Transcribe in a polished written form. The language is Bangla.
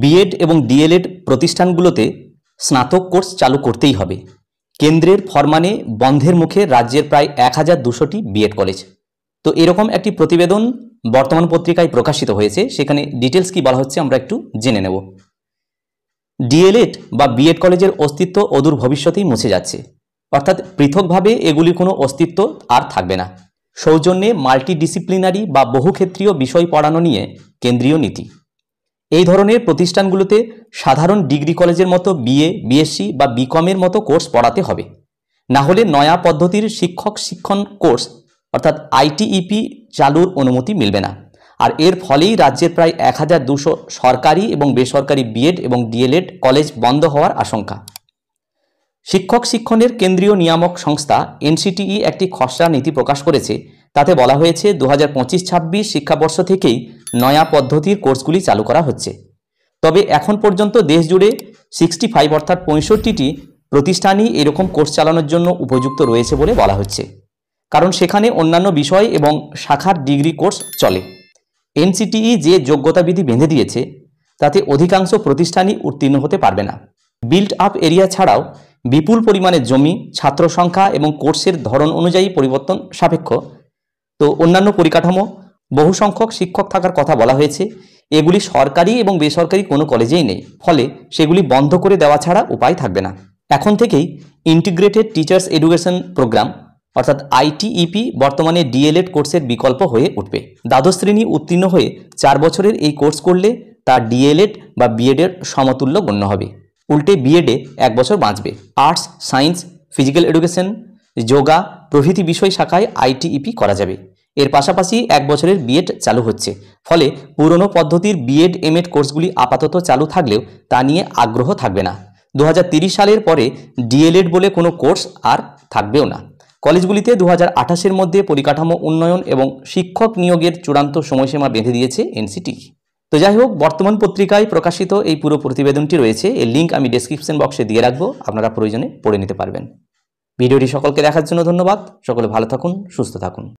বিএড এবং ডিএলএড প্রতিষ্ঠানগুলোতে স্নাতক কোর্স চালু করতেই হবে। কেন্দ্রের ফরমানে বন্ধের মুখে রাজ্যের প্রায় 1200টি বিএড কলেজ। তো এরকম একটি প্রতিবেদন বর্তমান পত্রিকায় প্রকাশিত হয়েছে, সেখানে ডিটেলস কি বলা হচ্ছে আমরা একটু জেনে নেব। ডিএলএড বা বিএড কলেজের অস্তিত্ব অদূর ভবিষ্যতেই মুছে যাচ্ছে, অর্থাৎ পৃথকভাবে এগুলির কোনো অস্তিত্ব আর থাকবে না। সৌজন্যে মাল্টিডিসিপ্লিনারি বা বহুক্ষেত্রীয় বিষয় পড়ানো নিয়ে কেন্দ্রীয় নীতি। এই ধরনের প্রতিষ্ঠানগুলোতে সাধারণ ডিগ্রি কলেজের মতো বিএ, বিএসসি বা বিকমের মতো কোর্স পড়াতে হবে, না হলে নয়া পদ্ধতির শিক্ষক শিক্ষণ কোর্স অর্থাৎ আইটিইপি চালুর অনুমতি মিলবে না। আর এর ফলেই রাজ্যের প্রায় 1200 সরকারি এবং বেসরকারি বিএড এবং ডিএলএড কলেজ বন্ধ হওয়ার আশঙ্কা। শিক্ষক শিক্ষণের কেন্দ্রীয় নিয়ামক সংস্থা এনসিটিই একটি খসড়া নীতি প্রকাশ করেছে। তাতে বলা হয়েছে 2025-26 শিক্ষাবর্ষ থেকেই নয়া পদ্ধতির কোর্সগুলি চালু করা হচ্ছে। তবে এখন পর্যন্ত দেশ জুড়ে 65 অর্থাৎ 65টি প্রতিষ্ঠানই এরকম কোর্স চালানোর জন্য উপযুক্ত রয়েছে বলে বলা হচ্ছে, কারণ সেখানে অন্যান্য বিষয় এবং শাখার ডিগ্রি কোর্স চলে। এনসিটিই যে যোগ্যতা বিধি বেঁধে দিয়েছে তাতে অধিকাংশ প্রতিষ্ঠানই উত্তীর্ণ হতে পারবে না। বিল্ট আপ এরিয়া ছাড়াও বিপুল পরিমাণে জমি, ছাত্র সংখ্যা এবং কোর্সের ধরন অনুযায়ী পরিবর্তন সাপেক্ষ। তো অন্যান্য পরিকাঠামো, বহু সংখ্যক শিক্ষক থাকার কথা বলা হয়েছে। এগুলি সরকারি এবং বেসরকারি কোনো কলেজেই নেই, ফলে সেগুলি বন্ধ করে দেওয়া ছাড়া উপায় থাকবে না। এখন থেকেই ইন্টিগ্রেটেড টিচার্স এডুকেশন প্রোগ্রাম অর্থাৎ আইটিইপি বর্তমানে ডিএলএড কোর্সের বিকল্প হয়ে উঠবে। দ্বাদশ শ্রেণী উত্তীর্ণ হয়ে 4 বছরের এই কোর্স করলে তা ডিএলএড বা বিএডের সমতুল্য গণ্য হবে। উল্টে বিএডে 1 বছর বাঁচবে। Arts, science, physical education, yoga প্রভৃতি বিষয় শাখায় আইটিইপি করা যাবে। এর পাশাপাশি 1 বছরের বিএড চালু হচ্ছে, ফলে পুরনো পদ্ধতির বিএড এমএড কোর্সগুলি আপাতত চালু থাকলেও তা নিয়ে আগ্রহ থাকবে না। 2030 সালের পরে ডিএলএড বলে কোনো কোর্স আর থাকবেও না। কলেজগুলিতে 2028-এর মধ্যে পরিকাঠামো উন্নয়ন এবং শিক্ষক নিয়োগের চূড়ান্ত সময়সীমা বেঁধে দিয়েছে এনসিটি। তো যাই হোক, বর্তমান পত্রিকায় প্রকাশিত এই পুরো প্রতিবেদনটি রয়েছে, এর লিঙ্ক আমি ডেসক্রিপশন বক্সে দিয়ে রাখবো, আপনারা প্রয়োজনে পড়ে নিতে পারবেন। ভিডিওটি সকলকে দেখার জন্য ধন্যবাদ। সকলে ভালো থাকুন, সুস্থ থাকুন।